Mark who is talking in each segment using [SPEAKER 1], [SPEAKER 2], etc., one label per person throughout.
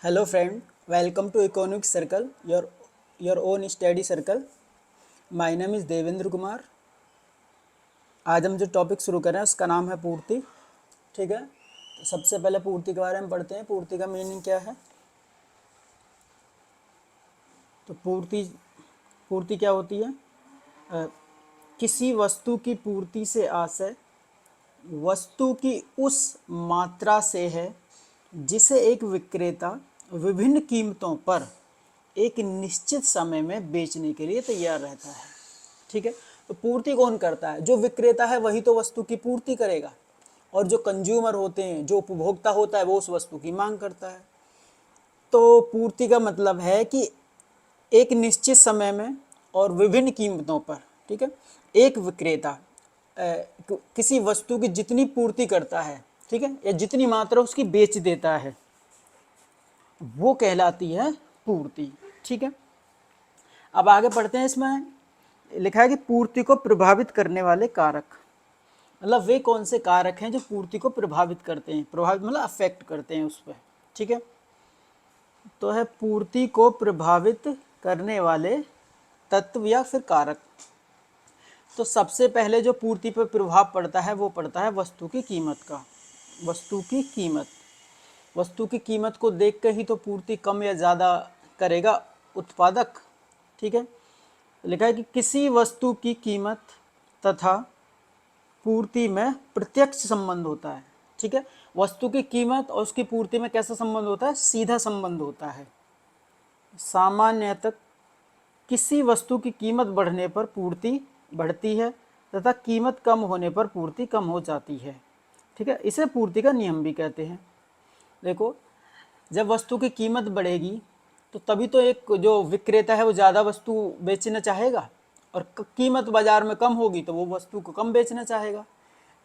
[SPEAKER 1] Hello friend, welcome to Economic Circle, your own study circle. My name is Devendra Kumar. आज हम जो topic शुरू कर रहे हैं उसका नाम है पूर्ति। ठीक है, तो सबसे पहले पूर्ति के बारे में पढ़ते हैं। पूर्ति का मीनिंग क्या है? तो पूर्ति पूर्ति क्या होती है? किसी वस्तु की पूर्ति से आशय वस्तु की उस मात्रा से है जिसे एक विक्रेता विभिन्न कीमतों पर एक निश्चित समय में बेचने के लिए तैयार रहता है। ठीक है, तो पूर्ति कौन करता है? जो विक्रेता है वही तो वस्तु की पूर्ति करेगा, और जो कंज्यूमर होते हैं, जो उपभोक्ता होता है, वो उस वस्तु की मांग करता है। तो पूर्ति का मतलब है कि एक निश्चित समय में और विभिन्न कीमतों पर, ठीक है, एक विक्रेता किसी वस्तु की जितनी पूर्ति करता है, ठीक है, या जितनी मात्रा उसकी बेच देता है, वो कहलाती है पूर्ति। ठीक है, अब आगे पढ़ते हैं। इसमें लिखा है कि पूर्ति को प्रभावित करने वाले कारक, मतलब वे कौन से कारक हैं जो पूर्ति को प्रभावित करते हैं। प्रभावित मतलब अफेक्ट करते हैं उस पर। ठीक है, तो है पूर्ति को प्रभावित करने वाले तत्व या फिर कारक। तो सबसे पहले जो पूर्ति पर प्रभाव पड़ता है वो पड़ता है वस्तु की कीमत का। वस्तु की कीमत को देख कर ही तो पूर्ति कम या ज़्यादा करेगा उत्पादक। ठीक है, लिखा है कि किसी वस्तु की कीमत तथा पूर्ति में प्रत्यक्ष संबंध होता है। ठीक है, वस्तु की कीमत और उसकी पूर्ति में कैसा संबंध होता है? सीधा संबंध होता है। सामान्यतः किसी वस्तु की कीमत बढ़ने पर पूर्ति बढ़ती है तथा कीमत कम होने पर पूर्ति कम हो जाती है। ठीक है, इसे पूर्ति का नियम भी कहते हैं। देखो, जब वस्तु की कीमत बढ़ेगी तो तभी तो एक जो विक्रेता है वो ज़्यादा वस्तु बेचना चाहेगा, और कीमत बाज़ार में कम होगी तो वो वस्तु को कम बेचना चाहेगा।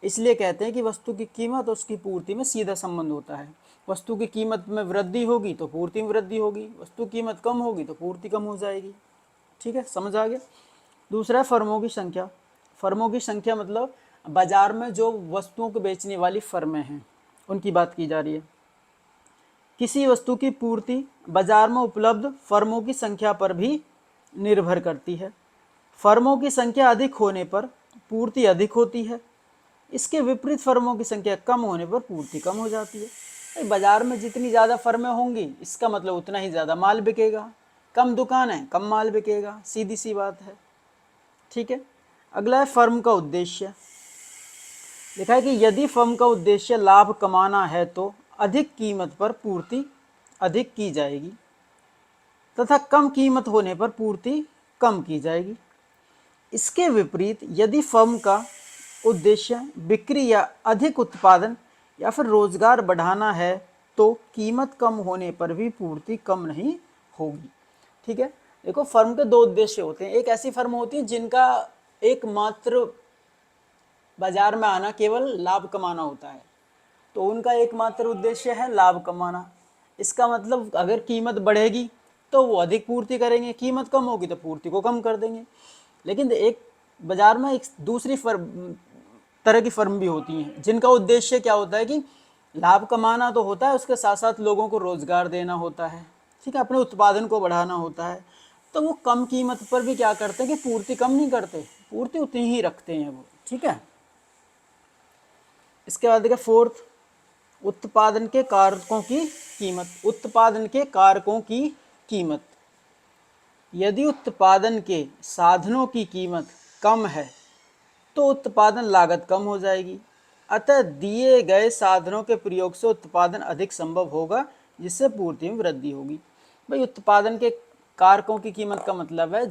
[SPEAKER 1] इसलिए कहते हैं कि वस्तु की कीमत और उसकी पूर्ति में सीधा संबंध होता है। वस्तु की कीमत में वृद्धि होगी तो पूर्ति में वृद्धि होगी, वस्तु की कीमत कम होगी तो पूर्ति कम हो जाएगी। ठीक है, समझ आ गया। दूसरा है फर्मों की संख्या। फर्मों की संख्या मतलब बाजार में जो वस्तुओं को बेचने वाली फर्में हैं उनकी बात की जा रही है। किसी वस्तु की पूर्ति बाजार में उपलब्ध फर्मों की संख्या पर भी निर्भर करती है। फर्मों की संख्या अधिक होने पर पूर्ति अधिक होती है, इसके विपरीत फर्मों की संख्या कम होने पर पूर्ति कम हो जाती है। बाजार में जितनी ज़्यादा फर्में होंगी इसका मतलब उतना ही ज़्यादा माल बिकेगा। कम दुकान है, कम माल बिकेगा, सीधी सी बात है। ठीक है, अगला है फर्म का उद्देश्य। लिखा है कि यदि फर्म का उद्देश्य लाभ कमाना है तो अधिक कीमत पर पूर्ति अधिक की जाएगी तथा कम कीमत होने पर पूर्ति कम की जाएगी। इसके विपरीत यदि फर्म का उद्देश्य बिक्री या अधिक उत्पादन या फिर रोजगार बढ़ाना है तो कीमत कम होने पर भी पूर्ति कम नहीं होगी। ठीक है, देखो, फर्म के दो उद्देश्य होते हैं। एक ऐसी फर्म होती है जिनका एकमात्र बाजार में आना केवल लाभ कमाना होता है, तो उनका एकमात्र उद्देश्य है लाभ कमाना। इसका मतलब अगर कीमत बढ़ेगी तो वो अधिक पूर्ति करेंगे, कीमत कम होगी तो पूर्ति को कम कर देंगे। लेकिन एक बाजार में एक दूसरी तरह की फर्म भी होती हैं जिनका उद्देश्य क्या होता है कि लाभ कमाना तो होता है, उसके साथ साथ लोगों को रोजगार देना होता है। ठीक है, अपने उत्पादन को बढ़ाना होता है। तो वो कम कीमत पर भी क्या करते हैं कि पूर्ति कम नहीं करते, पूर्ति उतनी ही रखते हैं वो। ठीक है, इसके बाद देखिए फोर्थ, उत्पादन के कारकों की कीमत। उत्पादन के कारकों की कीमत, यदि उत्पादन के साधनों की कीमत कम है तो उत्पादन लागत कम हो जाएगी, अतः दिए गए साधनों के प्रयोग से उत्पादन अधिक संभव होगा जिससे पूर्ति में वृद्धि होगी। भाई, उत्पादन के कारकों की कीमत का मतलब है,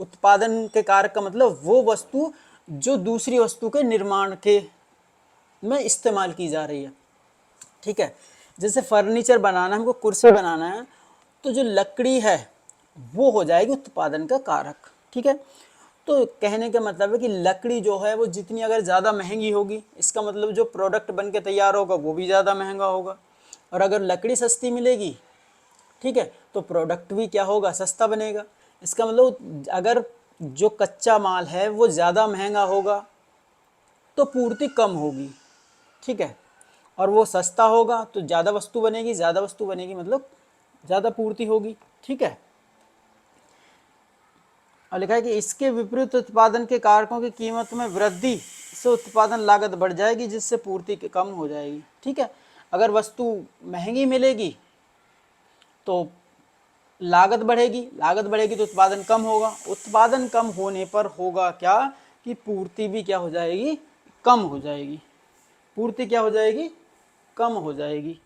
[SPEAKER 1] उत्पादन के कारक का मतलब वो वस्तु जो दूसरी वस्तु के निर्माण के में इस्तेमाल की जा रही है। ठीक है, जैसे फर्नीचर बनाना है, हमको कुर्सी बनाना है, तो जो लकड़ी है वो हो जाएगी उत्पादन का कारक। ठीक है, तो कहने का मतलब है कि लकड़ी जो है वो जितनी अगर ज़्यादा महंगी होगी, इसका मतलब जो प्रोडक्ट बन के तैयार होगा वो भी ज़्यादा महंगा होगा। और अगर लकड़ी सस्ती मिलेगी, ठीक है, तो प्रोडक्ट भी क्या होगा? सस्ता बनेगा। इसका मतलब अगर जो कच्चा माल है वो ज़्यादा महंगा होगा तो पूर्ति कम होगी। ठीक है, और वो सस्ता होगा तो ज़्यादा वस्तु बनेगी, ज़्यादा वस्तु बनेगी मतलब ज़्यादा पूर्ति होगी। ठीक है, और लिखा है कि इसके विपरीत उत्पादन के कारकों की कीमत में वृद्धि से उत्पादन लागत बढ़ जाएगी, जिससे पूर्ति कम हो जाएगी। ठीक है, अगर वस्तु महंगी मिलेगी तो लागत बढ़ेगी, लागत बढ़ेगी तो उत्पादन कम होगा, उत्पादन कम होने पर होगा क्या कि पूर्ति भी क्या हो जाएगी, कम हो जाएगी। पूर्ति क्या हो जाएगी, कम हो जाएगी।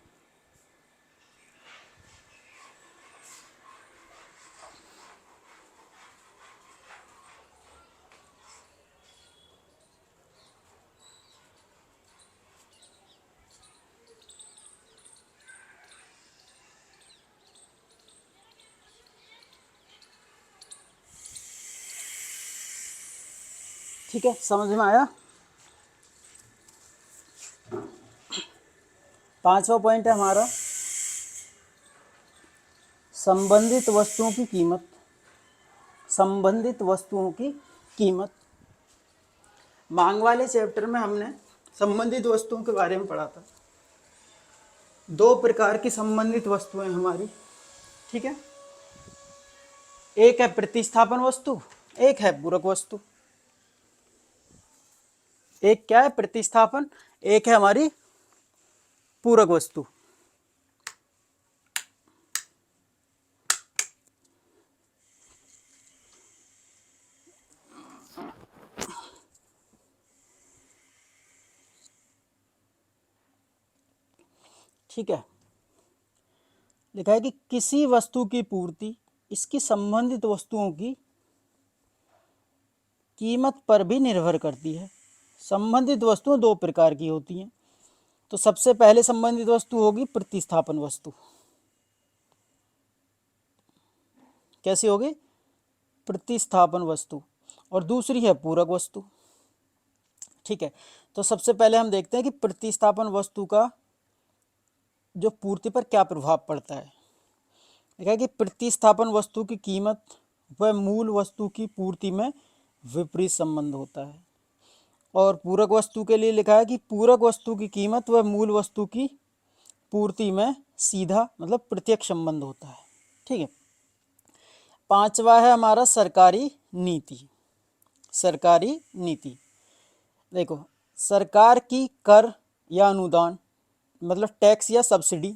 [SPEAKER 1] ठीक है, समझ में आया। 5वां पॉइंट है हमारा संबंधित वस्तुओं की कीमत। संबंधित वस्तुओं की कीमत, मांग वाले चैप्टर में हमने संबंधित वस्तुओं के बारे में पढ़ा था। 2 प्रकार की संबंधित वस्तुएं हमारी। ठीक है, एक है प्रतिस्थापन वस्तु, एक है पूरक वस्तु। एक क्या है प्रतिस्थापन, एक है हमारी पूरक वस्तु। ठीक है, लिखा है कि किसी वस्तु की पूर्ति इसकी संबंधित वस्तुओं की कीमत पर भी निर्भर करती है। संबंधित वस्तुएं 2 प्रकार की होती हैं। तो सबसे पहले संबंधित वस्तु होगी प्रतिस्थापन वस्तु। कैसी होगी, प्रतिस्थापन वस्तु, और दूसरी है पूरक वस्तु। ठीक है, तो सबसे पहले हम देखते हैं कि प्रतिस्थापन वस्तु का जो पूर्ति पर क्या प्रभाव पड़ता है। देखा कि प्रतिस्थापन वस्तु की कीमत व मूल वस्तु की पूर्ति में विपरीत संबंध होता है। और पूरक वस्तु के लिए लिखा है कि पूरक वस्तु की कीमत व मूल वस्तु की पूर्ति में सीधा मतलब प्रत्यक्ष संबंध होता है। ठीक है, 5वां है हमारा सरकारी नीति। सरकारी नीति, देखो सरकार की कर या अनुदान मतलब टैक्स या सब्सिडी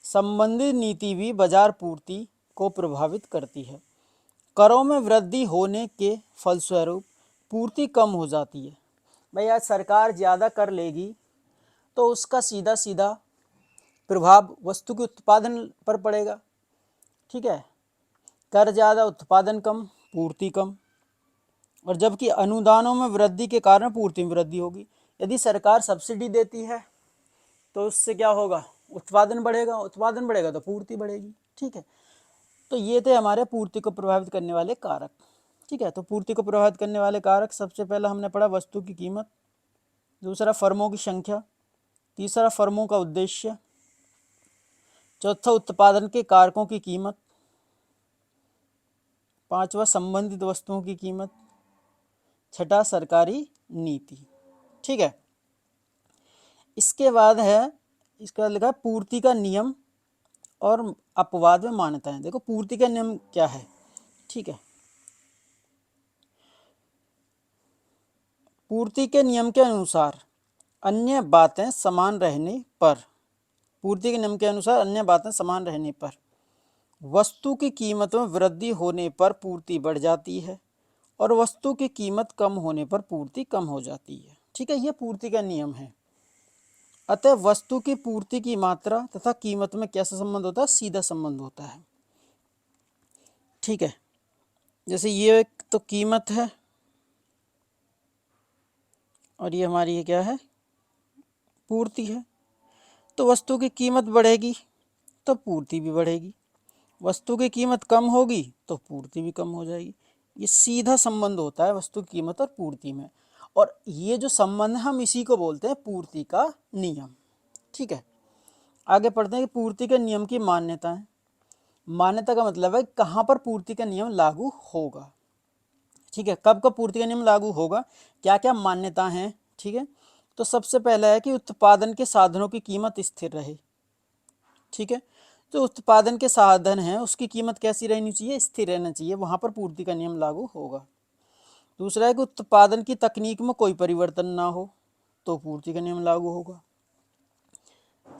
[SPEAKER 1] संबंधित नीति भी बाजार पूर्ति को प्रभावित करती है। करों में वृद्धि होने के फलस्वरूप पूर्ति कम हो जाती है। भाई आज सरकार ज़्यादा कर लेगी तो उसका सीधा सीधा प्रभाव वस्तु के उत्पादन पर पड़ेगा। ठीक है, कर ज़्यादा उत्पादन कम, पूर्ति कम। और जबकि अनुदानों में वृद्धि के कारण पूर्ति में वृद्धि होगी। यदि सरकार सब्सिडी देती है तो उससे क्या होगा, उत्पादन बढ़ेगा, उत्पादन बढ़ेगा तो पूर्ति बढ़ेगी। ठीक है, तो ये थे हमारे पूर्ति को प्रभावित करने वाले कारक। ठीक है, तो पूर्ति को प्रभावित करने वाले कारक सबसे पहला हमने पढ़ा वस्तु की कीमत, दूसरा फर्मों की संख्या, तीसरा फर्मों का उद्देश्य, चौथा उत्पादन के कारकों की कीमत, 5वां संबंधित वस्तुओं की कीमत, 6ठा सरकारी नीति। ठीक है, इसके बाद है इसका लिखा है पूर्ति का नियम और अपवाद में मान्यताएं। देखो पूर्ति का नियम क्या है। ठीक है, पूर्ति के नियम के अनुसार अन्य बातें समान रहने पर, पूर्ति के नियम के अनुसार अन्य बातें समान रहने पर वस्तु की कीमत में वृद्धि होने पर पूर्ति बढ़ जाती है और वस्तु की कीमत कम होने पर पूर्ति कम हो जाती है। ठीक है, यह पूर्ति का नियम है। अतः वस्तु की पूर्ति की मात्रा तथा कीमत में कैसा संबंध होता है, सीधा संबंध होता है। ठीक है, जैसे ये एक तो कीमत है और ये हमारी ये क्या है, पूर्ति है। तो वस्तु की कीमत बढ़ेगी तो पूर्ति भी बढ़ेगी, वस्तु की कीमत कम होगी तो पूर्ति भी कम हो जाएगी। ये सीधा संबंध होता है वस्तु की कीमत और पूर्ति में, और ये जो संबंध है हम इसी को बोलते हैं पूर्ति का नियम। ठीक है, आगे पढ़ते हैं कि पूर्ति के नियम की मान्यताएं। मान्यता का मतलब है कहाँ पर पूर्ति का नियम लागू होगा। ठीक है, कब कब पूर्ति का नियम लागू होगा, क्या क्या मान्यता हैं। ठीक है, तो सबसे पहला है कि उत्पादन के साधनों की कीमत स्थिर रहे। ठीक है, जो उत्पादन के साधन हैं उसकी कीमत कैसी रहनी चाहिए, स्थिर रहना चाहिए, वहां पर पूर्ति का नियम लागू होगा। दूसरा है कि उत्पादन की तकनीक में कोई परिवर्तन ना हो, तो पूर्ति का नियम लागू होगा।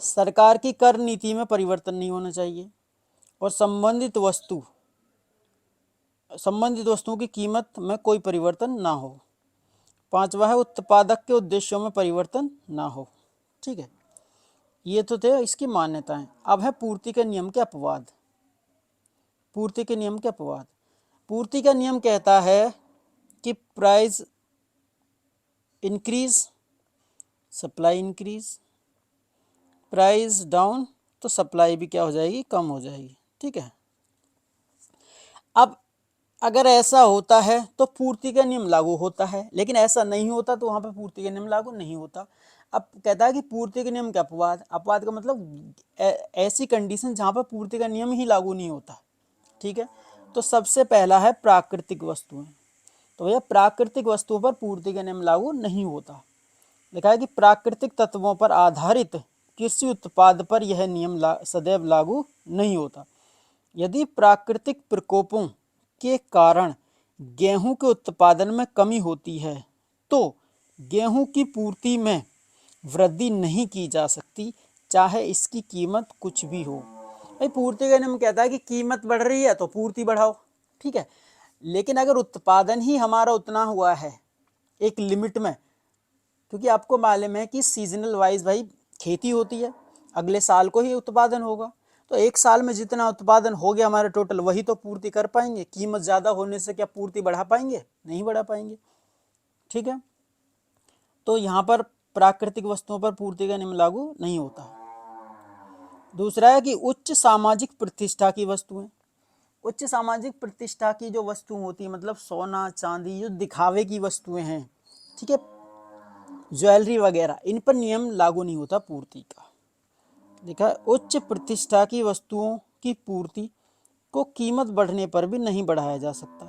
[SPEAKER 1] सरकार की कर नीति में परिवर्तन नहीं होना चाहिए, और संबंधित वस्तुओं की कीमत में कोई परिवर्तन ना हो। पांचवा है उत्पादक के उद्देश्यों में परिवर्तन ना हो। ठीक है, ये तो थे इसकी मान्यताएं। अब है पूर्ति के नियम के अपवाद। पूर्ति के नियम के अपवाद। पूर्ति का नियम कहता है कि price increase supply increase, price down तो सप्लाई भी क्या हो जाएगी, कम हो जाएगी। ठीक है, अब अगर ऐसा होता है तो पूर्ति का नियम लागू होता है, लेकिन ऐसा नहीं होता तो वहां पर पूर्ति का नियम लागू नहीं होता। अब कहता है कि पूर्ति के नियम के अपवाद। अपवाद का मतलब ऐसी कंडीशन जहां पर पूर्ति का नियम ही लागू नहीं होता। ठीक है, तो सबसे पहला है प्राकृतिक वस्तुएं। तो भैया प्राकृतिक वस्तुओं पर पूर्ति का नियम लागू नहीं होता। लिखा है कि प्राकृतिक तत्वों पर आधारित कृषि उत्पाद पर यह नियम सदैव लागू नहीं होता। यदि प्राकृतिक प्रकोपों के कारण गेहूं के उत्पादन में कमी होती है तो गेहूं की पूर्ति में वृद्धि नहीं की जा सकती, चाहे इसकी कीमत कुछ भी हो। भाई पूर्ति का नियम कहता है कि कीमत बढ़ रही है तो पूर्ति बढ़ाओ। ठीक है, लेकिन अगर उत्पादन ही हमारा उतना हुआ है एक लिमिट में, क्योंकि आपको मालूम है कि सीजनल वाइज भाई खेती होती है, अगले साल को ही उत्पादन होगा, तो एक साल में जितना उत्पादन हो गया हमारा टोटल वही तो पूर्ति कर पाएंगे। कीमत ज़्यादा होने से क्या पूर्ति बढ़ा पाएंगे, नहीं बढ़ा पाएंगे। ठीक है, तो यहाँ पर प्राकृतिक वस्तुओं पर पूर्ति का नियम लागू नहीं होता। दूसरा है कि उच्च सामाजिक प्रतिष्ठा की वस्तुएं। उच्च सामाजिक प्रतिष्ठा की जो वस्तु होती है, मतलब सोना चांदी, जो दिखावे की वस्तुएं हैं, ठीक है, ज्वेलरी वगैरह, इन पर नियम लागू नहीं होता पूर्ति का। देखा, उच्च प्रतिष्ठा की वस्तुओं की पूर्ति को कीमत बढ़ने पर भी नहीं बढ़ाया जा सकता,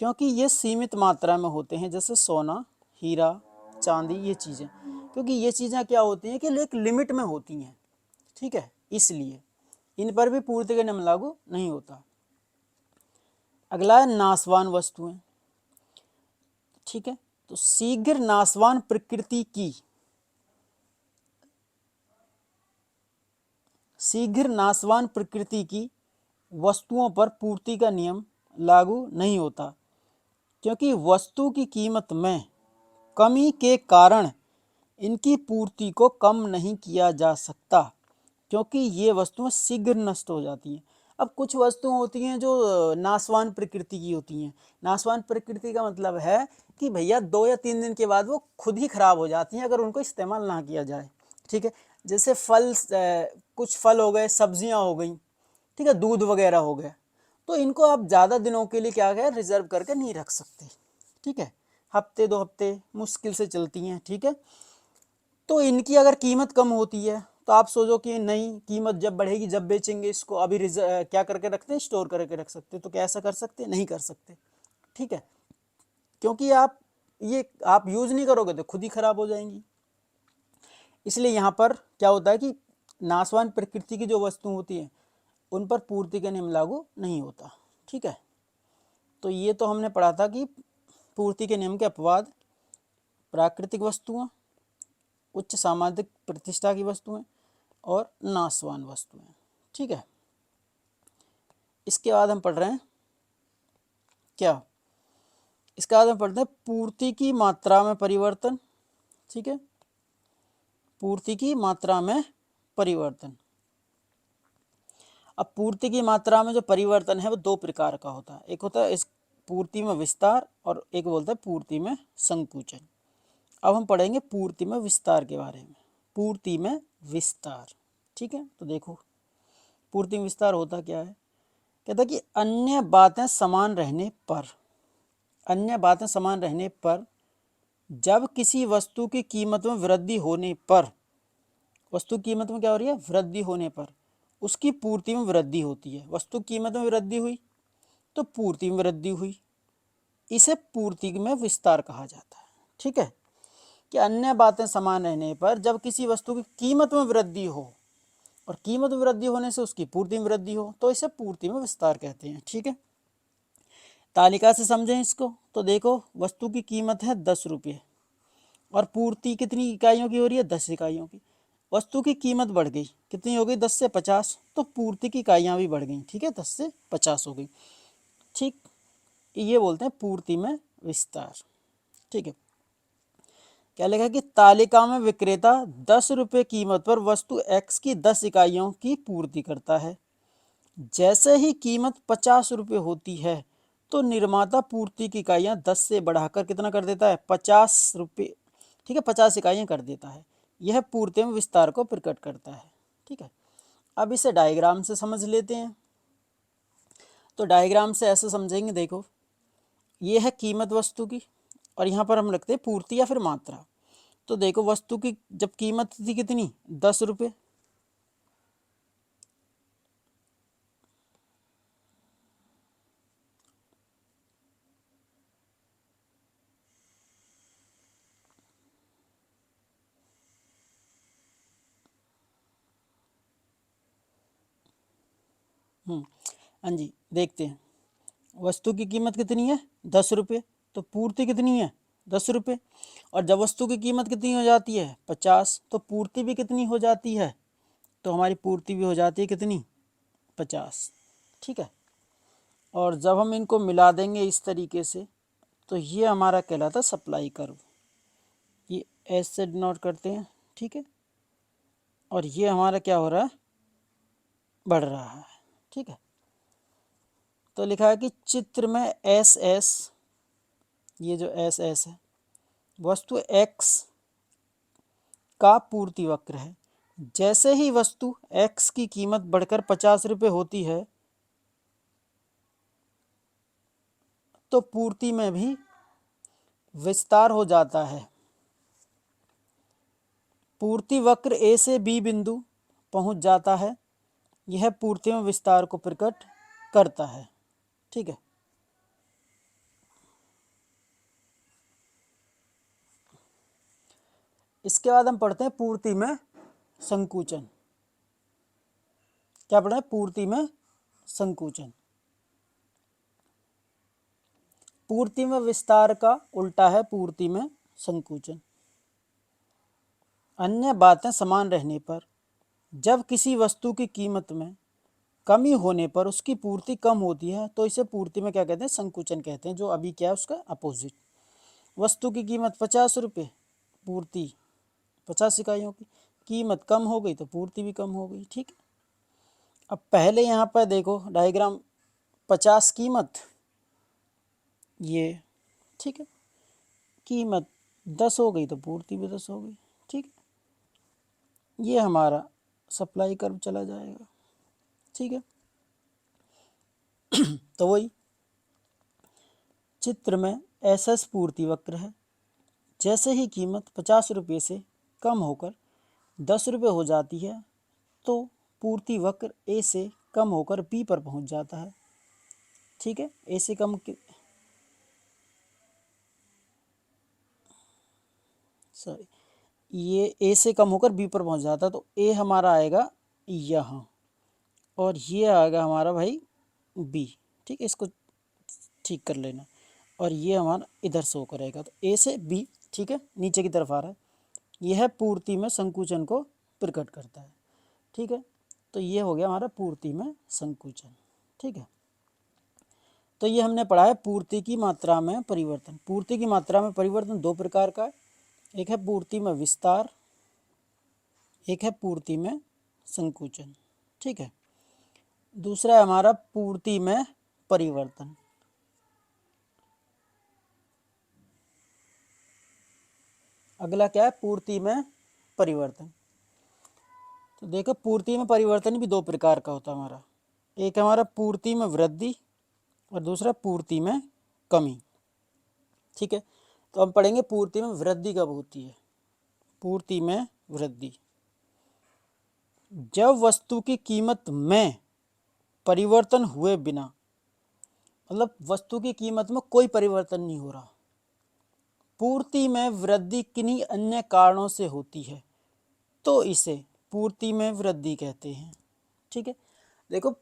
[SPEAKER 1] क्योंकि ये सीमित मात्रा में होते हैं, जैसे सोना, हीरा, चांदी, ये चीज़ें, क्योंकि ये चीज़ें क्या होती हैं कि एक लिमिट में होती हैं। ठीक है, इसलिए इन पर भी पूर्ति का नियम लागू नहीं होता। अगला है नाशवान वस्तुएं। ठीक है, तो शीघ्र नाशवान प्रकृति की वस्तुओं पर पूर्ति का नियम लागू नहीं होता, क्योंकि वस्तु की कीमत में कमी के कारण इनकी पूर्ति को कम नहीं किया जा सकता, क्योंकि ये वस्तुएं शीघ्र नष्ट हो जाती हैं। अब कुछ वस्तुएं होती हैं जो नाशवान प्रकृति की होती हैं। नाशवान प्रकृति का मतलब है कि भैया 2 या 3 दिन के बाद वो खुद ही खराब हो जाती हैं अगर उनको इस्तेमाल ना किया जाए। ठीक है, जैसे कुछ फल हो गए, सब्जियां हो गई, ठीक है, दूध वगैरह हो गया, तो इनको आप ज़्यादा दिनों के लिए क्या है, रिजर्व करके नहीं रख सकते। ठीक है, हफ्ते 2 हफ्ते मुश्किल से चलती हैं। ठीक है, तो इनकी अगर कीमत कम होती है तो आप सोचो कि नहीं, कीमत जब बढ़ेगी जब बेचेंगे इसको, अभी क्या करके रखते हैं, स्टोर करके रख सकते, तो क्या ऐसा कर सकते, नहीं कर सकते। ठीक है, क्योंकि आप यूज नहीं करोगे तो खुद ही खराब हो जाएंगी। इसलिए यहाँ पर क्या होता है कि नाशवान प्रकृति की जो वस्तु होती है उन पर पूर्ति का नियम लागू नहीं होता। ठीक है, तो ये तो हमने पढ़ा था कि पूर्ति के नियम के अपवाद, प्राकृतिक वस्तुएं, उच्च सामाजिक प्रतिष्ठा की वस्तुएं और नाशवान वस्तुएं। ठीक है, इसके बाद हम पढ़ रहे हैं क्या, इसके बाद हम पढ़ते हैं पूर्ति की मात्रा में परिवर्तन। ठीक है, पूर्ति की मात्रा में परिवर्तन। अब पूर्ति की मात्रा में जो परिवर्तन है वो 2 प्रकार का होता है। एक होता है इस पूर्ति में विस्तार और एक बोलता है पूर्ति में संकुचन। अब हम पढ़ेंगे पूर्ति में विस्तार के बारे में। पूर्ति में विस्तार, ठीक है, तो देखो पूर्ति में विस्तार होता क्या है। कहता है कि अन्य बातें समान रहने पर जब किसी वस्तु की कीमत में वृद्धि होने पर, वस्तु कीमत में क्या हो रही है, वृद्धि होने पर उसकी पूर्ति में वृद्धि होती है। वस्तु कीमत में वृद्धि हुई तो पूर्ति में वृद्धि हुई, इसे पूर्ति में विस्तार कहा जाता है। ठीक है, कि अन्य बातें समान रहने पर जब किसी वस्तु की कीमत में वृद्धि हो और कीमत में वृद्धि होने से उसकी पूर्ति में वृद्धि हो तो इसे पूर्ति में विस्तार कहते हैं। ठीक है, तालिका से समझें इसको तो देखो वस्तु की कीमत है 10 रुपये और पूर्ति कितनी इकाइयों की हो रही है, 10 इकाइयों की। वस्तु की कीमत बढ़ गई, कितनी हो गई, 10 से 50, तो पूर्ति की इकाइयाँ भी बढ़ गई। ठीक है, 10 से 50 हो गई। ठीक, ये बोलते हैं पूर्ति में विस्तार। ठीक है, क्या लिखा कि तालिका में विक्रेता 10 रुपये कीमत पर वस्तु एक्स की 10 इकाइयों की पूर्ति करता है। जैसे ही कीमत 50 रुपये होती है तो निर्माता पूर्ति की इकाइयाँ 10 से बढ़ाकर कितना कर देता है, 50 रुपये। ठीक है, 50 इकाइयाँ कर देता है। यह पूर्ति में विस्तार को प्रकट करता है। ठीक है, अब इसे डायग्राम से समझ लेते हैं। तो डायग्राम से ऐसे समझेंगे, देखो ये है कीमत वस्तु की और यहाँ पर हम रखते हैं पूर्ति या फिर मात्रा। तो देखो वस्तु की जब कीमत थी कितनी, 10 रुपये, हाँ जी देखते हैं। वस्तु की कीमत कितनी है, 10 रुपये, तो पूर्ति कितनी है, 10 रुपये। और जब वस्तु की कीमत कितनी हो जाती है, 50, तो पूर्ति भी कितनी हो जाती है, तो हमारी पूर्ति भी हो जाती है कितनी, 50। ठीक है, और जब हम इनको मिला देंगे इस तरीके से तो ये हमारा कहलाता है सप्लाई कर्व। ये एस से डिनोट करते हैं। ठीक है, और ये हमारा क्या हो रहा है, बढ़ रहा है। ठीक है, तो लिखा है कि चित्र में एस एस, ये जो एस एस है वस्तु एक्स का पूर्ति वक्र है। जैसे ही वस्तु एक्स की कीमत बढ़कर 50 रुपये होती है तो पूर्ति में भी विस्तार हो जाता है। पूर्ति वक्र ए से बी बिंदु पहुंच जाता है। यह पूर्ति में विस्तार को प्रकट करता है। ठीक है, इसके बाद हम पढ़ते हैं पूर्ति में संकुचन। क्या पढ़ा है, पूर्ति में संकुचन। पूर्ति में विस्तार का उल्टा है पूर्ति में संकुचन। अन्य बातें समान रहने पर जब किसी वस्तु की कीमत में कमी होने पर उसकी पूर्ति कम होती है तो इसे पूर्ति में क्या कहते हैं, संकुचन कहते हैं, जो अभी क्या है उसका अपोजिट। वस्तु की कीमत 50 रुपये, पूर्ति 50 इकाइयों की, कीमत कम हो गई तो पूर्ति भी कम हो गई। ठीक है, अब पहले यहाँ पर देखो डायग्राम, 50 कीमत ये, ठीक है, कीमत 10 हो गई तो पूर्ति भी 10 हो गई। ठीक है, ये हमारा सप्लाई कर्व चला जाएगा। ठीक है, तो वही चित्र में एसएस पूर्ति वक्र है। जैसे ही कीमत 50 रुपये से कम होकर 10 रुपये हो जाती है तो पूर्ति वक्र ए से कम होकर बी पर पहुंच जाता है। ठीक है, ए से कम सॉरी, ये ए से कम होकर बी पर पहुंच जाता है तो ए हमारा आएगा यहाँ और ये आएगा हमारा भाई बी। ठीक है, इसको ठीक कर लेना और ये हमारा इधर शो करेगा तो ए से बी। ठीक है, नीचे की तरफ आ रहा है। यह पूर्ति में संकुचन को प्रकट करता है। ठीक है, तो ये हो गया हमारा पूर्ति में संकुचन। ठीक है, तो ये हमने पढ़ा है पूर्ति की मात्रा में परिवर्तन। पूर्ति की मात्रा में परिवर्तन दो प्रकार का है, एक है पूर्ति में विस्तार, एक है पूर्ति में संकुचन। ठीक है, दूसरा है हमारा पूर्ति में परिवर्तन। अगला क्या है, पूर्ति में परिवर्तन। तो देखो पूर्ति में परिवर्तन भी दो प्रकार का होता है हमारा, एक हमारा पूर्ति में वृद्धि और दूसरा पूर्ति में कमी। ठीक है, तो हम पढ़ेंगे पूर्ति में वृद्धि कब होती है। पूर्ति में वृद्धि जब वस्तु की कीमत में परिवर्तन हुए बिना, मतलब वस्तु की कीमत में कोई परिवर्तन नहीं हो रहा, पूर्ति में वृद्धि किन्हीं अन्य कारणों से होती है तो इसे पूर्ति में वृद्धि कहते हैं। ठीक है, देखो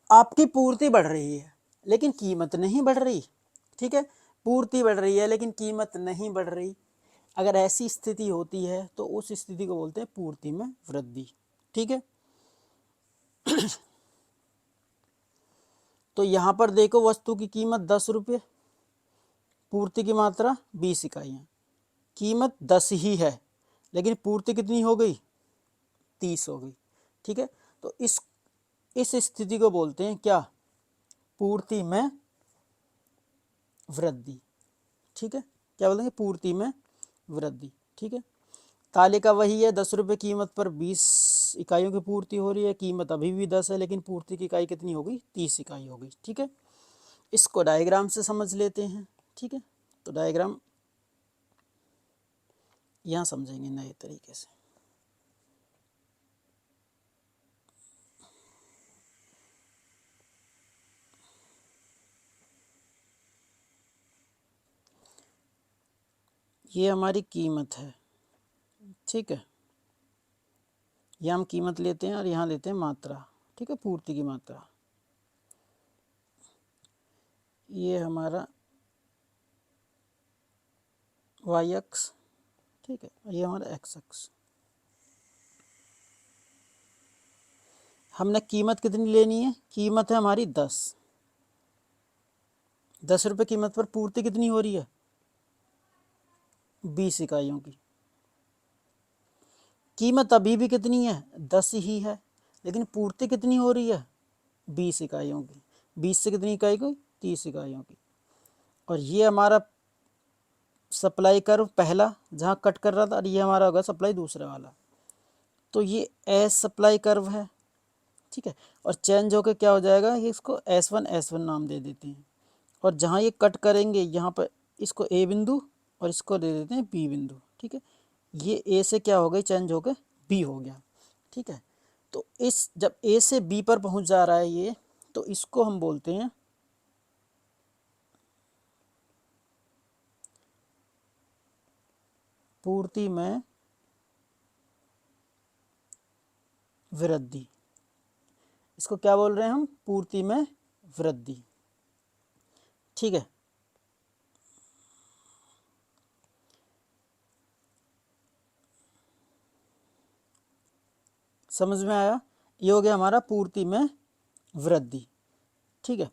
[SPEAKER 1] आपकी पूर्ति बढ़ रही है लेकिन कीमत नहीं बढ़ रही। ठीक है, पूर्ति बढ़ रही है लेकिन कीमत नहीं बढ़ रही। अगर ऐसी स्थिति होती है तो उस स्थिति को बोलते हैं पूर्ति में वृद्धि। ठीक है, तो यहां पर देखो वस्तु की कीमत 10 रुपये, पूर्ति की मात्रा 20 इकाइयां, कीमत 10 ही है लेकिन पूर्ति कितनी हो गई, 30 हो गई। ठीक है, तो इस स्थिति को बोलते हैं क्या, पूर्ति में वृद्धि। ठीक है, क्या बोलेंगे, पूर्ति में वृद्धि। ठीक है, तालिका वही है, 10 रुपये कीमत पर 20 इकाइयों की पूर्ति हो रही है, कीमत अभी भी 10 है लेकिन पूर्ति की इकाई कितनी हो गई, 30 इकाई हो गई। ठीक है, इसको डायग्राम से समझ लेते हैं। ठीक है, तो डायग्राम यहाँ समझेंगे नए तरीके से। ये हमारी कीमत है। ठीक है, ये हम कीमत लेते हैं और यहाँ लेते हैं मात्रा। ठीक है, पूर्ति की मात्रा। ये हमारा वाई अक्ष। ठीक है, ये हमारा एक्स अक्ष। हमने कीमत कितनी लेनी है, कीमत है हमारी 10। 10 रुपये कीमत पर पूर्ति कितनी हो रही है, 20 इकाइयों की। कीमत अभी भी कितनी है, 10 ही है लेकिन पूर्ति कितनी हो रही है, 20 इकाइयों की। 20 से कितनी इकाई की, 30 इकाइयों की। और ये हमारा सप्लाई कर्व पहला जहाँ कट कर रहा था, और ये हमारा होगा सप्लाई दूसरा वाला। तो ये एस सप्लाई कर्व है। ठीक है, और चेंज होकर क्या हो जाएगा, ये इसको S1 नाम दे देते हैं। और जहाँ ये कट करेंगे यहाँ पर इसको ए बिंदु और इसको दे देते हैं बी बिंदु। ठीक है, ये ए से क्या हो गई, चेंज होकर बी हो गया। ठीक है, तो इस जब ए से बी पर पहुंच जा रहा है ये, तो इसको हम बोलते हैं पूर्ति में वृद्धि। इसको क्या बोल रहे हैं हम, पूर्ति में वृद्धि। ठीक है, समझ में आया, ये हो गया हमारा पूर्ति में वृद्धि। ठीक है,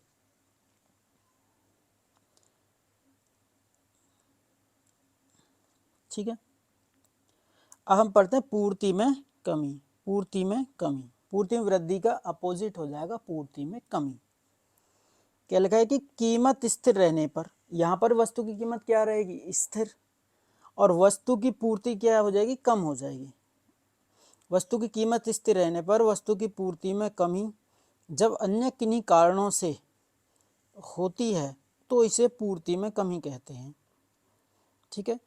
[SPEAKER 1] ठीक है, अब हम पढ़ते हैं पूर्ति में कमी। पूर्ति में कमी, पूर्ति में वृद्धि का अपोजिट हो जाएगा पूर्ति में कमी। क्या लिखा है कि कीमत स्थिर रहने पर, यहाँ पर वस्तु की कीमत क्या रहेगी, स्थिर, और वस्तु की पूर्ति क्या हो जाएगी, कम हो जाएगी। वस्तु की कीमत स्थिर रहने पर वस्तु की पूर्ति में कमी जब अन्य किन्हीं कारणों से होती है तो इसे पूर्ति में कमी कहते हैं। ठीक है,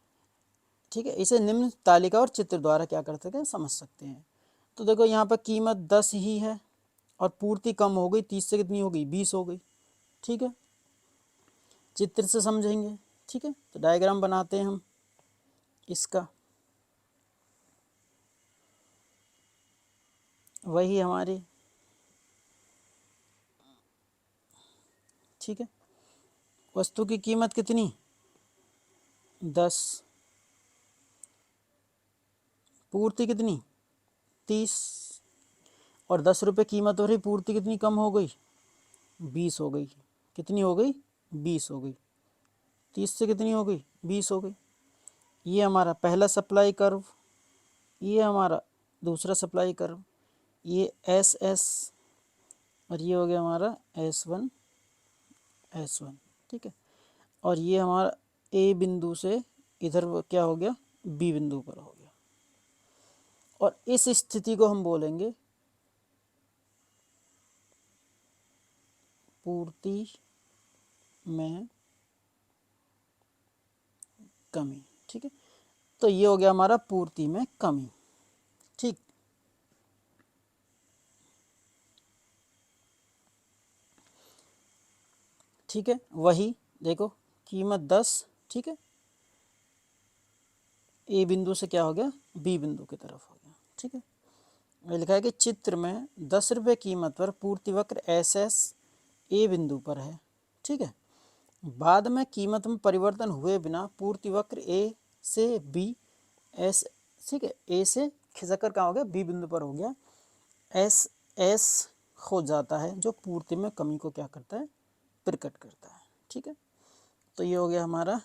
[SPEAKER 1] ठीक है, इसे निम्न तालिका और चित्र द्वारा क्या कर सकते हैं, समझ सकते हैं। तो देखो यहाँ पर कीमत 10 ही है और पूर्ति कम हो गई, 30 से कितनी हो गई, 20 हो गई। ठीक है, चित्र से समझेंगे। ठीक है, तो डायग्राम बनाते हैं हम इसका। वही हमारी, ठीक है, वस्तु की कीमत कितनी, 10, पूर्ति कितनी, 30, और 10 रुपये कीमत हो रही, पूर्ति कितनी कम हो गई, 20 हो गई। कितनी हो गई, 20 हो गई। 30 से कितनी हो गई, 20 हो गई। ये हमारा पहला सप्लाई कर्व, ये हमारा दूसरा सप्लाई कर्व, ये एस एस, और ये हो गया हमारा S1 S1। ठीक है, और ये हमारा ए बिंदु से इधर क्या हो गया, बी बिंदु पर हो गया। और इस स्थिति को हम बोलेंगे पूर्ति में कमी। ठीक है, तो ये हो गया हमारा पूर्ति में कमी। ठीक, ठीक है, वही देखो कीमत 10, ठीक है, ए बिंदु से क्या हो गया, बी बिंदु की तरफ हो गया। ठीक है, ये लिखा है कि चित्र में 10 रुपये कीमत पर पूर्ति वक्र एस एस ए बिंदु पर है। ठीक है, बाद में कीमत में परिवर्तन हुए बिना पूर्ति वक्र ए से बी एस, ठीक है, ए से खिसक कर कहाँ हो गया, बी बिंदु पर हो गया, एस एस हो जाता है, जो पूर्ति में कमी को क्या करता है, प्रकट करता है। ठीक है, तो ये हो गया हमारा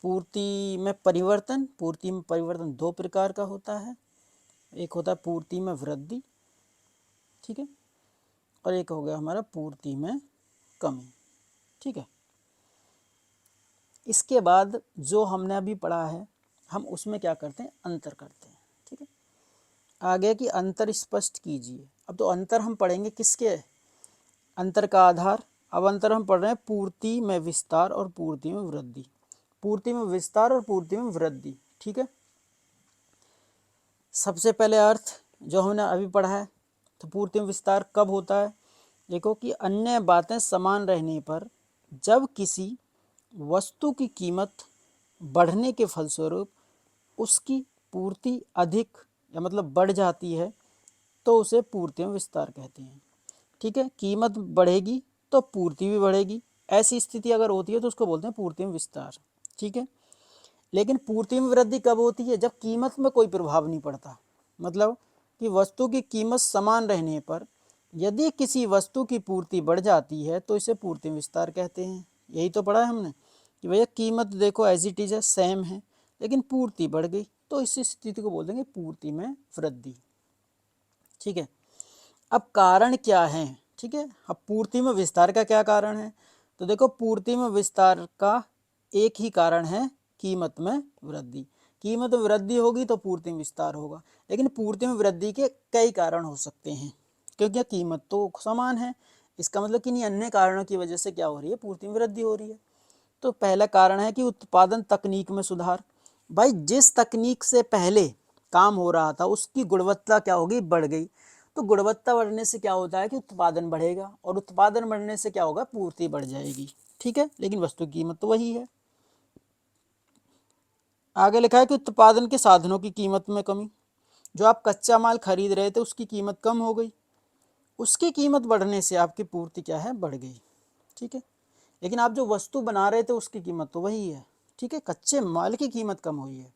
[SPEAKER 1] पूर्ति में परिवर्तन। पूर्ति में परिवर्तन दो प्रकार का होता है, एक होता है पूर्ति में वृद्धि, ठीक है, और एक हो गया हमारा पूर्ति में कमी। ठीक है, इसके बाद जो हमने अभी पढ़ा है हम उसमें क्या करते हैं, अंतर करते हैं। ठीक है, आगे की अंतर स्पष्ट कीजिए। अब तो अंतर हम पढ़ेंगे किसके, अंतर का आधार। अब अंतर हम पढ़ रहे हैं पूर्ति में विस्तार और पूर्ति में वृद्धि। पूर्ति में विस्तार और पूर्ति में वृद्धि। ठीक है, सबसे पहले अर्थ जो हमने अभी पढ़ा है, तो पूर्ति में विस्तार कब होता है, देखो कि अन्य बातें समान रहने पर जब किसी वस्तु की कीमत बढ़ने के फलस्वरूप उसकी पूर्ति अधिक या मतलब बढ़ जाती है तो उसे पूर्ति में विस्तार कहते हैं। ठीक है, कीमत बढ़ेगी तो पूर्ति भी बढ़ेगी, ऐसी स्थिति अगर होती है तो उसको बोलते हैं पूर्ति में विस्तार। ठीक है, लेकिन पूर्ति में वृद्धि कब होती है, जब कीमत में कोई प्रभाव नहीं पड़ता, मतलब कि वस्तु की कीमत समान रहने पर यदि किसी वस्तु की पूर्ति बढ़ जाती है तो इसे पूर्ति में विस्तार कहते हैं। यही तो पढ़ा है हमने कि भैया कीमत देखो एज इट इज है, सेम है, लेकिन पूर्ति बढ़ गई तो इस स्थिति को बोल देंगे पूर्ति में वृद्धि। ठीक है, अब कारण क्या है, ठीक है, अब पूर्ति में विस्तार का क्या कारण है, तो देखो पूर्ति में विस्तार का एक ही कारण है, कीमत में वृद्धि। कीमत में वृद्धि होगी तो पूर्ति में विस्तार होगा, लेकिन पूर्ति में वृद्धि के कई कारण हो सकते हैं क्योंकि कीमत तो समान है। इसका मतलब कि नहीं अन्य कारणों की वजह से क्या हो रही है, पूर्ति में वृद्धि हो रही है। तो पहला कारण है कि उत्पादन तकनीक में सुधार। भाई जिस तकनीक से पहले काम हो रहा था उसकी गुणवत्ता क्या होगी, बढ़ गई, तो गुणवत्ता बढ़ने से क्या होता है कि उत्पादन बढ़ेगा, और उत्पादन बढ़ने से क्या होगा, पूर्ति बढ़ जाएगी। ठीक है, लेकिन वस्तु की कीमत तो वही है। आगे लिखा है कि उत्पादन के साधनों की कीमत में कमी। जो आप कच्चा माल खरीद रहे थे उसकी कीमत कम हो गई, उसकी कीमत बढ़ने से आपकी पूर्ति क्या है, बढ़ गई। ठीक है, लेकिन आप जो वस्तु बना रहे थे उसकी कीमत तो वही है। ठीक है, कच्चे माल की कीमत कम हुई है।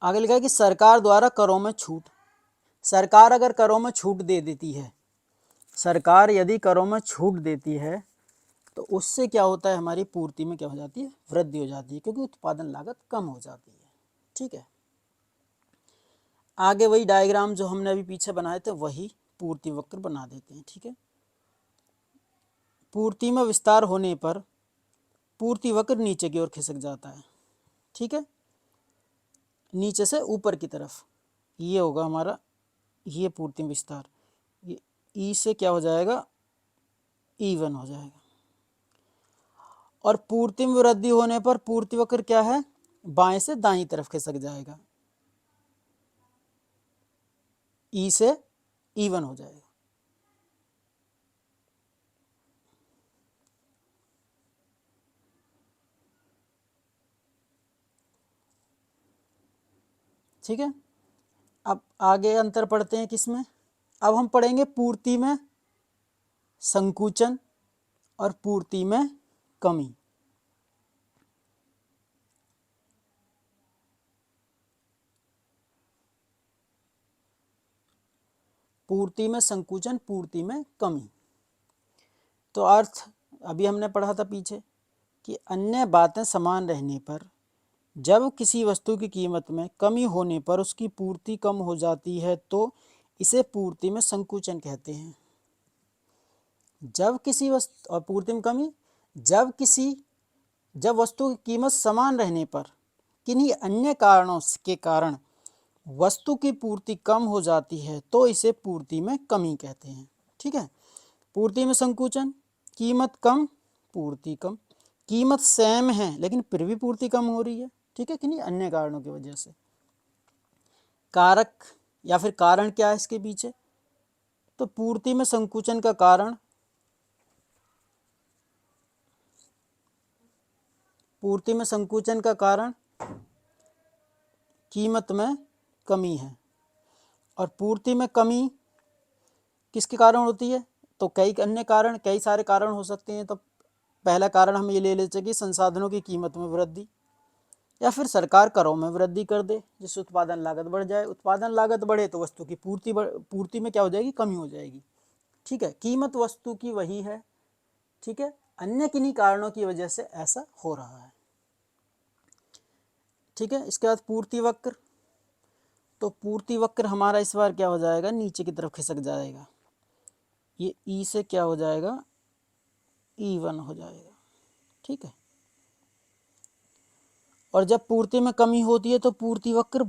[SPEAKER 1] आगे लिखा है कि सरकार द्वारा करों में छूट। सरकार अगर करों में छूट दे देती है, सरकार यदि करों में छूट देती है तो उससे क्या होता है, हमारी पूर्ति में क्या हो जाती है, वृद्धि हो जाती है, क्योंकि उत्पादन लागत कम हो जाती है। ठीक है, आगे वही डायग्राम जो हमने अभी पीछे बनाए थे वही पूर्ति वक्र बना देते हैं। ठीक है, पूर्ति में विस्तार होने पर पूर्ति वक्र नीचे की ओर खिसक जाता है। ठीक है, नीचे से ऊपर की तरफ, ये होगा हमारा, ये पूर्ति में विस्तार, ये ई से क्या हो जाएगा, E1 हो जाएगा। और पूर्ति में वृद्धि होने पर पूर्ति वक्र क्या है, बाएं से दाईं तरफ खिसक जाएगा, ई से E1 हो जाएगा। ठीक है, अब आगे अंतर पढ़ते हैं किसमें, अब हम पढ़ेंगे पूर्ति में संकुचन और पूर्ति में कमी। पूर्ति में संकुचन, पूर्ति में कमी। तो अर्थ अभी हमने पढ़ा था पीछे कि अन्य बातें समान रहने पर जब किसी वस्तु की कीमत में कमी होने पर उसकी पूर्ति कम हो जाती है तो इसे पूर्ति में संकुचन कहते हैं। जब किसी वस्तु, और पूर्ति में कमी, जब वस्तु की कीमत समान रहने पर किन्हीं अन्य कारणों के कारण वस्तु की पूर्ति कम हो जाती है तो इसे पूर्ति में कमी कहते हैं। ठीक है, पूर्ति में संकुचन, कीमत कम, पूर्ति कम, कीमत सेम है लेकिन फिर भी पूर्ति कम हो रही है। ठीक है, किन्हीं अन्य कारणों की वजह से। कारक या फिर कारण क्या है इसके पीछे, तो पूर्ति में संकुचन का कारण पूर्ति में संकुचन का कारण कीमत में कमी है, और पूर्ति में कमी किसके कारण होती है? तो कई अन्य कारण, कई सारे कारण हो सकते हैं। तो पहला कारण हम ये ले लेते कि संसाधनों की कीमत में वृद्धि, या फिर सरकार करों में वृद्धि कर दे जिससे उत्पादन लागत बढ़ जाए। उत्पादन लागत बढ़े तो वस्तु की पूर्ति में क्या हो जाएगी? कमी हो जाएगी। ठीक है, कीमत वस्तु की वही है, ठीक है, अन्य किन्हीं कारणों की वजह से ऐसा हो रहा है। ठीक है, इसके बाद पूर्ति वक्र। तो पूर्ति वक्र हमारा इस बार क्या हो जाएगा? नीचे की तरफ खिसक जाएगा। ये ई से क्या हो जाएगा? E1 हो जाएगा। ठीक है, और जब पूर्ति में कमी होती है तो पूर्ति वक्र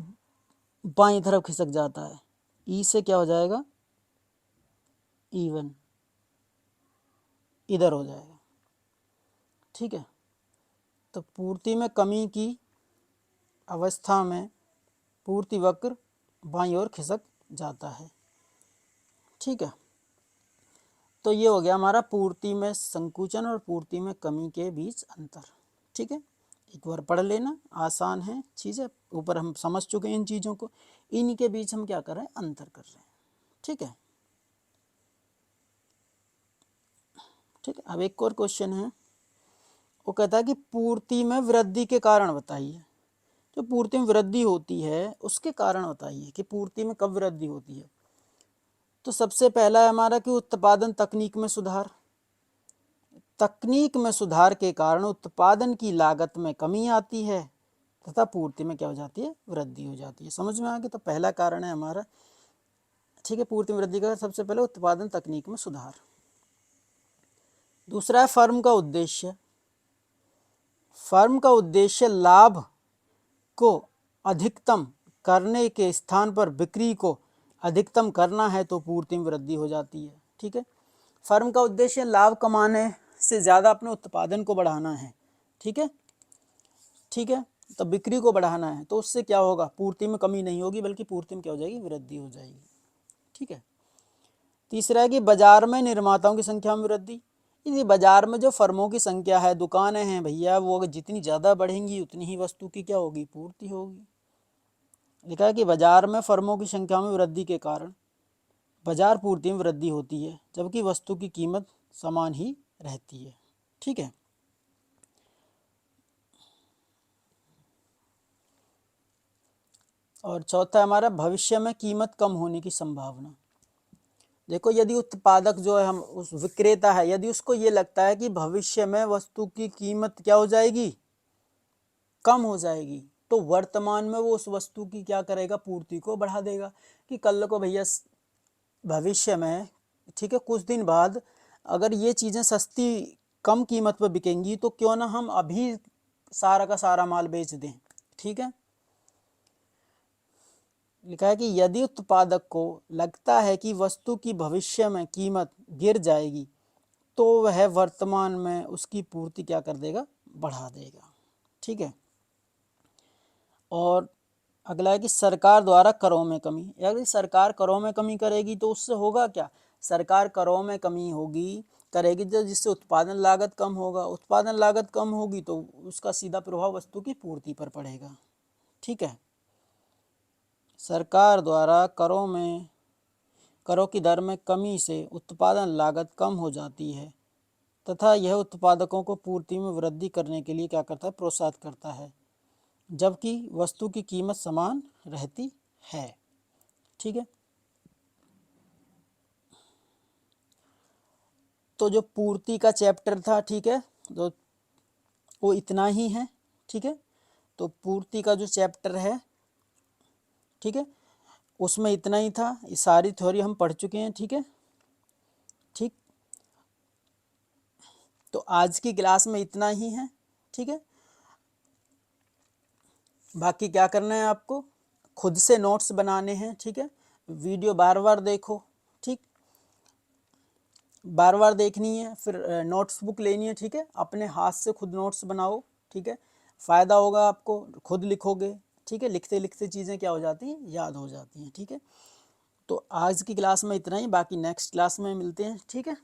[SPEAKER 1] बाईं तरफ खिसक जाता है। ई से क्या हो जाएगा? E1 इधर हो जाएगा। ठीक है, तो पूर्ति में कमी की अवस्था में पूर्ति वक्र बाईं ओर खिसक जाता है। ठीक है, तो ये हो गया हमारा पूर्ति में संकुचन और पूर्ति में कमी के बीच अंतर। ठीक है, एक बार पढ़ लेना, आसान है चीज़ें, ऊपर हम समझ चुके हैं इन चीज़ों को, इन्हीं के बीच हम क्या कर रहे हैं? अंतर कर रहे हैं। ठीक है, ठीक है। अब एक और क्वेश्चन है, वो कहता है कि पूर्ति में वृद्धि के कारण बताइए। जो पूर्ति में वृद्धि होती है उसके कारण बताइए कि पूर्ति में कब वृद्धि होती है। तो सबसे पहला है हमारा कि उत्पादन तकनीक में सुधार। तकनीक में सुधार के कारण उत्पादन की लागत में कमी आती है तथा पूर्ति में क्या हो जाती है? वृद्धि हो जाती है। समझ में आ गया? तो पहला कारण है हमारा, ठीक है, पूर्ति में वृद्धि का सबसे पहले उत्पादन तकनीक में सुधार। दूसरा है फर्म का उद्देश्य। फर्म का उद्देश्य लाभ को अधिकतम करने के स्थान पर बिक्री को अधिकतम करना है तो पूर्ति में वृद्धि हो जाती है। ठीक है, फर्म का उद्देश्य लाभ कमाने से ज़्यादा अपने उत्पादन को बढ़ाना है। ठीक है, ठीक है, तो बिक्री को बढ़ाना है, तो उससे क्या होगा? पूर्ति में कमी नहीं होगी बल्कि पूर्ति में क्या हो जाएगी? वृद्धि हो जाएगी। ठीक है, तीसरा है कि बाजार में निर्माताओं की संख्या में वृद्धि। यदि बाजार में जो फर्मों की संख्या है, दुकानें हैं भैया, वो अगर जितनी ज़्यादा बढ़ेंगी उतनी ही वस्तु की क्या होगी? पूर्ति होगी। लिखा है कि बाजार में फर्मों की संख्या में वृद्धि के कारण बाजार पूर्ति में वृद्धि होती है जबकि वस्तु की कीमत समान ही रहती है। ठीक है, और चौथा हमारा भविष्य में कीमत कम होने की संभावना। देखो, यदि उत्पादक जो है, हम उस विक्रेता है, यदि उसको ये लगता है कि भविष्य में वस्तु की कीमत क्या हो जाएगी? कम हो जाएगी, तो वर्तमान में वो उस वस्तु की क्या करेगा? पूर्ति को बढ़ा देगा कि कल को भैया भविष्य में, ठीक है, कुछ दिन बाद अगर ये चीज़ें सस्ती कम कीमत पर बिकेंगी तो क्यों ना हम अभी सारा का सारा माल बेच दें। ठीक है, लिखा है कि यदि उत्पादक को लगता है कि वस्तु की भविष्य में कीमत गिर जाएगी तो वह वर्तमान में उसकी पूर्ति क्या कर देगा? बढ़ा देगा। ठीक है, और अगला है कि सरकार द्वारा करों में कमी। यदि सरकार करों में कमी करेगी तो उससे होगा क्या? सरकार करों में कमी होगी करेगी तो जिससे उत्पादन लागत कम होगा, उत्पादन लागत कम होगी तो उसका सीधा प्रभाव वस्तु की पूर्ति पर पड़ेगा। ठीक है, सरकार द्वारा करों की दर में कमी से उत्पादन लागत कम हो जाती है तथा यह उत्पादकों को पूर्ति में वृद्धि करने के लिए क्या करता है? प्रोत्साहित करता है, जबकि वस्तु की कीमत समान रहती है। ठीक है, तो जो पूर्ति का चैप्टर था, ठीक है, तो वो इतना ही है। ठीक है, तो पूर्ति का जो चैप्टर है, ठीक है, उसमें इतना ही था। ये सारी थ्योरी हम पढ़ चुके हैं। ठीक है, ठीक, तो आज की क्लास में इतना ही है। ठीक है, बाकी क्या करना है आपको? खुद से नोट्स बनाने हैं। ठीक है, वीडियो बार बार देखो, ठीक, बार बार देखनी है, फिर नोट्स बुक लेनी है। ठीक है, अपने हाथ से खुद नोट्स बनाओ। ठीक है, फ़ायदा होगा आपको, खुद लिखोगे। ठीक है, लिखते लिखते चीज़ें क्या हो जाती हैं? याद हो जाती हैं। ठीक है, तो आज की क्लास में इतना ही, बाकी नेक्स्ट क्लास में मिलते हैं। ठीक है।